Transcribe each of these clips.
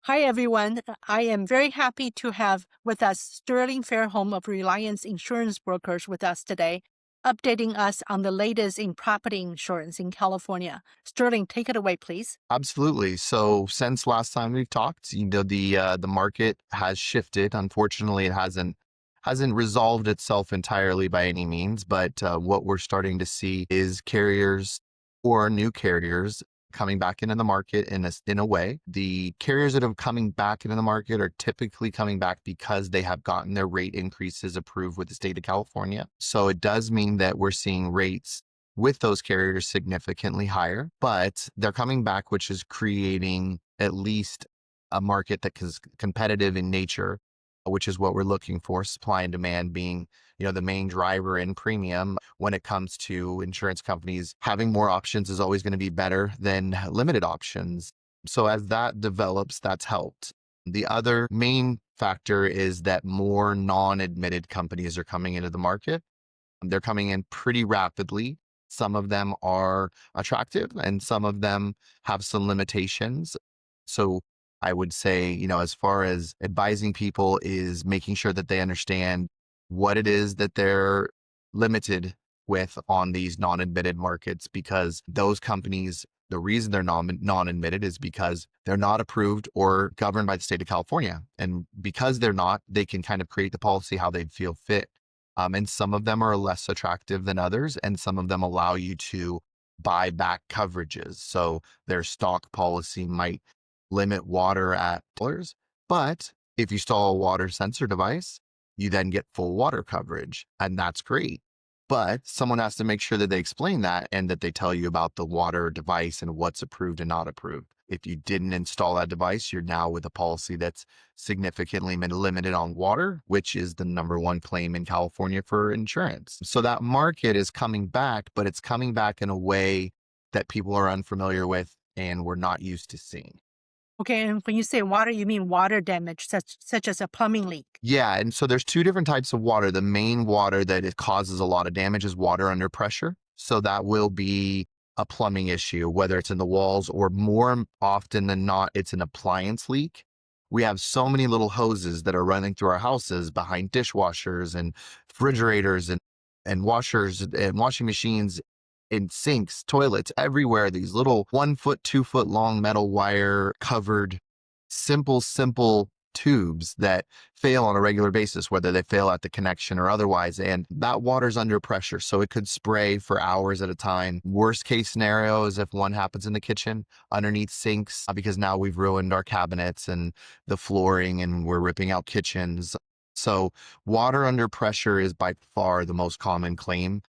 Hi, everyone. I am very happy to have with us Sterling Fairholm of Reliance Insurance Brokers with us today, updating us on the latest in property insurance in California. Sterling, take it away, please. Absolutely. So since last time we've talked, the market has shifted. Unfortunately, it hasn't resolved itself entirely by any means, but what we're starting to see is carriers or new carriers coming back into the market in a way. The carriers that are coming back into the market are typically coming back because they have gotten their rate increases approved with the state of California. So it does mean that we're seeing rates with those carriers significantly higher, but they're coming back, which is creating at least a market that is competitive in nature, which is what we're looking for. Supply and demand being, the main driver in premium when it comes to insurance companies. Having more options is always going to be better than limited options. So as that develops, that's helped. The other main factor is that more non-admitted companies are coming into the market. They're coming in pretty rapidly. Some of them are attractive and some of them have some limitations. So I would say, as far as advising people is making sure that they understand what it is that they're limited with on these non-admitted markets, because those companies, the reason they're non-admitted is because they're not approved or governed by the state of California. And because they're not, they can kind of create the policy how they feel fit. And some of them are less attractive than others, and some of them allow you to buy back coverages. So their stock policy might limit water at dollars, but if you install a water sensor device, you then get full water coverage, and that's great. But someone has to make sure that they explain that and that they tell you about the water device and what's approved and not approved. If you didn't install that device, you're now with a policy that's significantly limited on water, which is the number one claim in California for insurance. So that market is coming back, but it's coming back in a way that people are unfamiliar with and we're not used to seeing. Okay, and when you say water, you mean water damage, such as a plumbing leak. Yeah, and so there's two different types of water. The main water that it causes a lot of damage is water under pressure. So that will be a plumbing issue, whether it's in the walls or more often than not, it's an appliance leak. We have so many little hoses that are running through our houses behind dishwashers and refrigerators and washers and washing machines and sinks, toilets, everywhere. These little 1 foot, 2 foot long metal wire covered, simple tubes that fail on a regular basis, whether they fail at the connection or otherwise. And that water's under pressure, so it could spray for hours at a time. Worst case scenario is if one happens in the kitchen underneath sinks, because now we've ruined our cabinets and the flooring and we're ripping out kitchens. So water under pressure is by far the most common claim.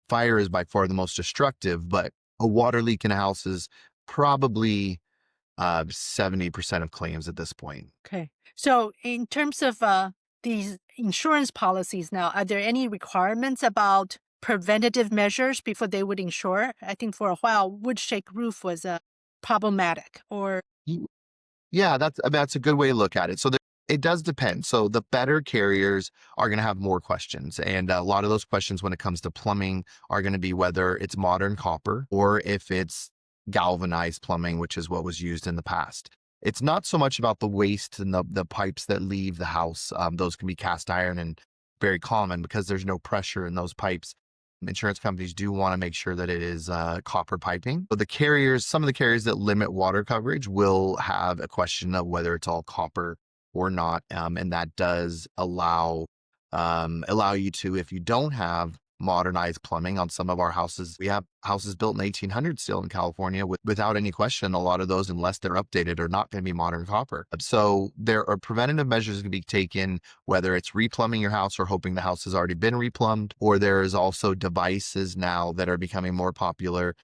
Fire is by far the most destructive, but a water leak in a house is probably 70% of claims at this point. Okay. So in terms of these insurance policies now, are there any requirements about preventative measures before they would insure? I think for a while, wood shake roof was problematic, or Y- Yeah, that's a good way to look at it. So it does depend. So the better carriers are going to have more questions. And a lot of those questions when it comes to plumbing are going to be whether it's modern copper or if it's galvanized plumbing, which is what was used in the past. It's not so much about the waste and the pipes that leave the house. Those can be cast iron and very common because there's no pressure in those pipes. Insurance companies do want to make sure that it is copper piping. But some of the carriers that limit water coverage will have a question of whether it's all copper or not. And that does allow you to, if you don't have modernized plumbing on some of our houses, we have houses built in the 1800s still in California without any question. A lot of those, unless they're updated, are not going to be modern copper. So there are preventative measures to be taken, whether it's replumbing your house or hoping the house has already been replumbed, or there is also devices now that are becoming more popular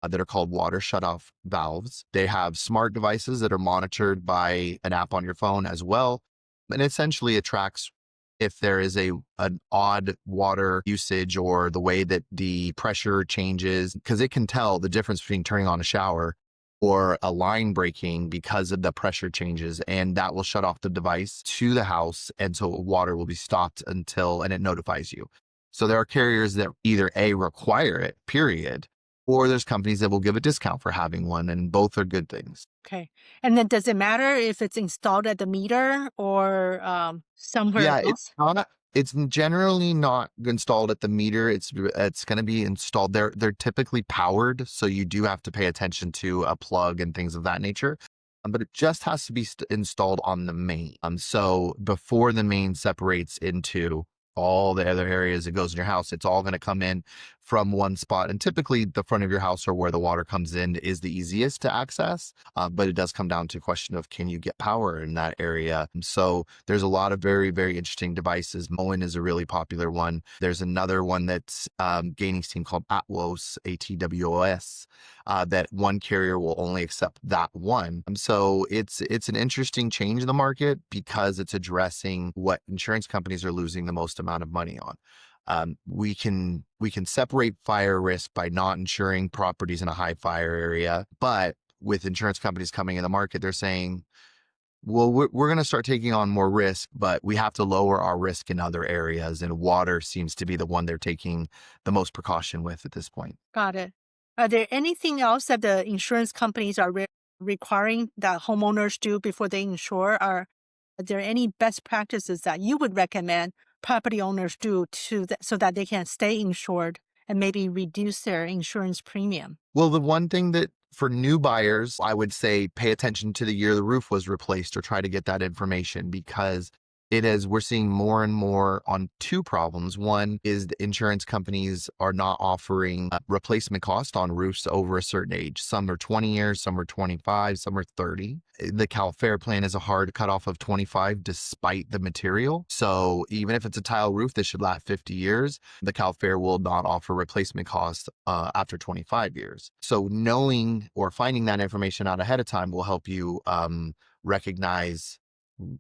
that are called water shutoff valves. They have smart devices that are monitored by an app on your phone as well. And essentially it tracks if there is an odd water usage or the way that the pressure changes, because it can tell the difference between turning on a shower or a line breaking because of the pressure changes, and that will shut off the device to the house, and so water will be stopped and it notifies you. So there are carriers that either A, require it, period, or there's companies that will give a discount for having one, and both are good things. Okay. And then does it matter if it's installed at the meter or somewhere Yeah, else? it's generally not installed at the meter. It's going to be installed. They're typically powered, so you do have to pay attention to a plug and things of that nature. But it just has to be installed on the main. So before the main separates into all the other areas it goes in your house, it's all going to come in from one spot. And typically, the front of your house or where the water comes in is the easiest to access. But it does come down to a question of, can you get power in that area? So there's a lot of very, very interesting devices. Moen is a really popular one. There's another one that's gaining steam called Atwos, ATWOS, that one carrier will only accept that one. So it's an interesting change in the market because it's addressing what insurance companies are losing the most amount of money on. We can separate fire risk by not insuring properties in a high fire area, but with insurance companies coming in the market, they're saying, well, we're going to start taking on more risk, but we have to lower our risk in other areas. And water seems to be the one they're taking the most precaution with at this point. Got it. Are there anything else that the insurance companies are requiring that homeowners do before they insure? Are there any best practices that you would recommend property owners do so that they can stay insured and maybe reduce their insurance premium? Well, the one thing that for new buyers, I would say pay attention to the year the roof was replaced or try to get that information because we're seeing more and more on two problems. One is the insurance companies are not offering replacement cost on roofs over a certain age. Some are 20 years, some are 25, some are 30. The Cal Fair plan is a hard cutoff of 25 despite the material. So even if it's a tile roof that should last 50 years, the Cal Fair will not offer replacement cost after 25 years. So knowing or finding that information out ahead of time will help you recognize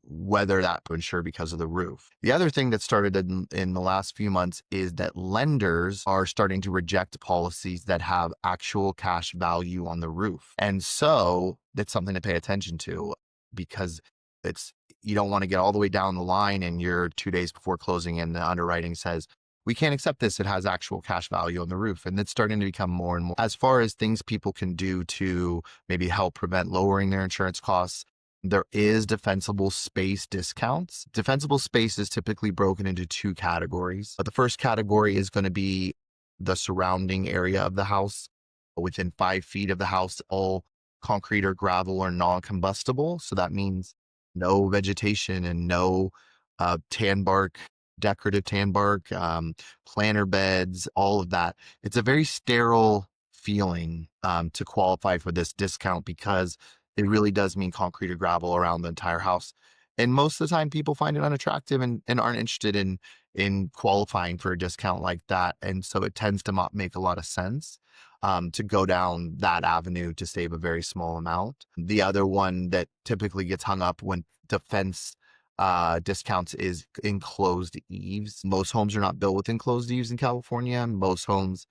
whether that to insure because of the roof. The other thing that started in the last few months is that lenders are starting to reject policies that have actual cash value on the roof. And so that's something to pay attention to because you don't want to get all the way down the line and you're 2 days before closing and the underwriting says, we can't accept this. It has actual cash value on the roof. And it's starting to become more and more. As far as things people can do to maybe help prevent lowering their insurance costs, there is defensible space discounts. Defensible space is typically broken into two categories. But the first category is going to be the surrounding area of the house. Within 5 feet of the house, all concrete or gravel are non-combustible. So that means no vegetation and no tan bark, decorative tan bark, planter beds, all of that. It's a very sterile feeling to qualify for this discount because it really does mean concrete or gravel around the entire house. And most of the time people find it unattractive and aren't interested in qualifying for a discount like that. And so it tends to not make a lot of sense to go down that avenue to save a very small amount. The other one that typically gets hung up when defense discounts is enclosed eaves. Most homes are not built with enclosed eaves in California. Most homes,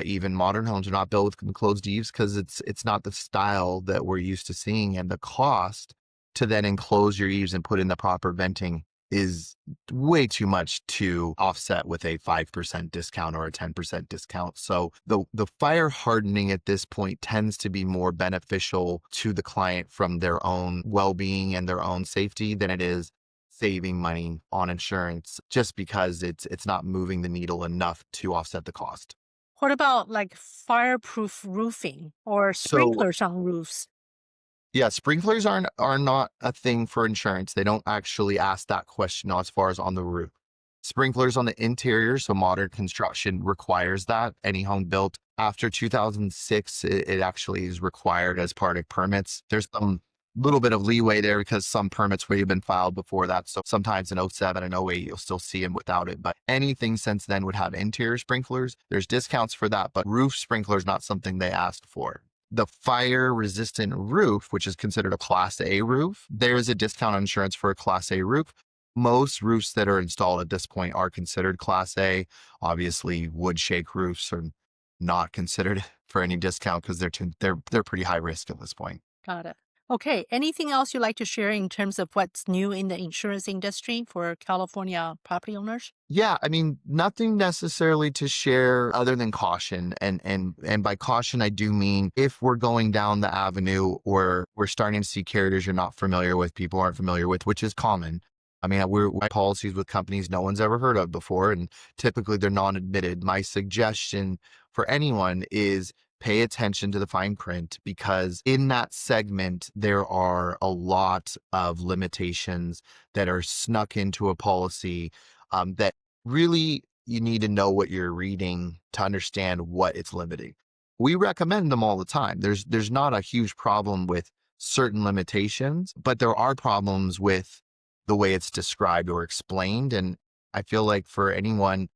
even modern homes, are not built with enclosed eaves because it's not the style that we're used to seeing, and the cost to then enclose your eaves and put in the proper venting is way too much to offset with a 5% discount or a 10% discount. So the fire hardening at this point tends to be more beneficial to the client from their own well-being and their own safety than it is saving money on insurance, just because it's not moving the needle enough to offset the cost. What about like fireproof roofing or So sprinklers on roofs? yeah, sprinklers are not a thing for insurance. They don't actually ask that question as far as on the roof. Sprinklers on the interior, so modern construction requires that. Any home built after 2006, it actually is required as part of permits. There's some little bit of leeway there because some permits would have been filed before that. So sometimes in '07 and '08, you'll still see them without it. But anything since then would have interior sprinklers. There's discounts for that, but roof sprinklers not something they asked for. The fire resistant roof, which is considered a Class A roof, there is a discount on insurance for a Class A roof. Most roofs that are installed at this point are considered Class A. Obviously, wood shake roofs are not considered for any discount because they're pretty high risk at this point. Got it. Okay, anything else you'd like to share in terms of what's new in the insurance industry for California property owners? Yeah, I mean, nothing necessarily to share other than caution. And by caution, I do mean if we're going down the avenue or we're starting to see carriers you're not familiar with, people aren't familiar with, which is common. I mean, we policies with companies no one's ever heard of before, and typically they're non-admitted. My suggestion for anyone is pay attention to the fine print because in that segment, there are a lot of limitations that are snuck into a policy that really you need to know what you're reading to understand what it's limiting. We recommend them all the time. There's not a huge problem with certain limitations, but there are problems with the way it's described or explained. And I feel like for anyone,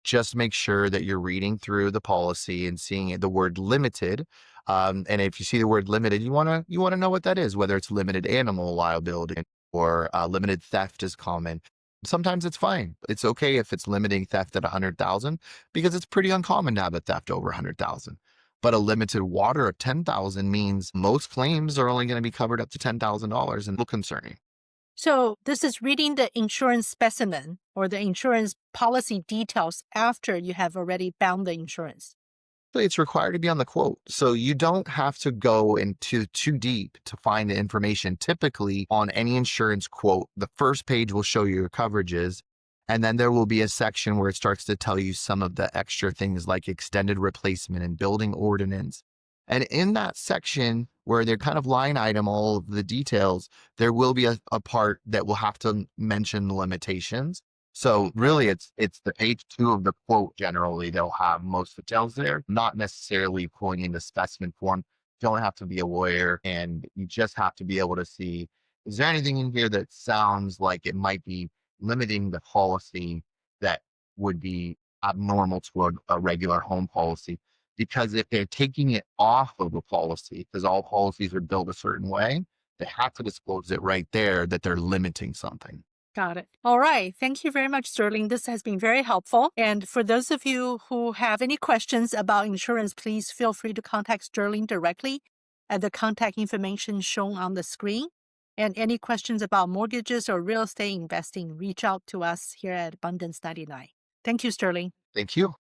just make sure that you're reading through the policy and seeing the word limited. And if you see the word limited, you wanna know what that is, whether it's limited animal liability or limited theft is common. Sometimes it's fine. It's okay if it's limiting theft at 100,000 because it's pretty uncommon to have a theft over 100,000. But a limited water of 10,000 means most claims are only going to be covered up to $10,000 and a little concerning. So this is reading the insurance specimen or the insurance policy details after you have already bound the insurance. It's required to be on the quote. So you don't have to go into too deep to find the information. Typically, on any insurance quote, the first page will show you your coverages. And then there will be a section where it starts to tell you some of the extra things like extended replacement and building ordinance. And in that section where they're kind of line item all of the details, there will be a part that will have to mention the limitations. So really it's the page two of the quote generally they'll have most details there, not necessarily pulling in the specimen form. You don't have to be a lawyer and you just have to be able to see, is there anything in here that sounds like it might be limiting the policy that would be abnormal to a regular home policy? Because if they're taking it off of a policy, because all policies are built a certain way, they have to disclose it right there that they're limiting something. Got it. All right. Thank you very much, Sterling. This has been very helpful. And for those of you who have any questions about insurance, please feel free to contact Sterling directly at the contact information shown on the screen. And any questions about mortgages or real estate investing, reach out to us here at Abundance 99. Thank you, Sterling. Thank you.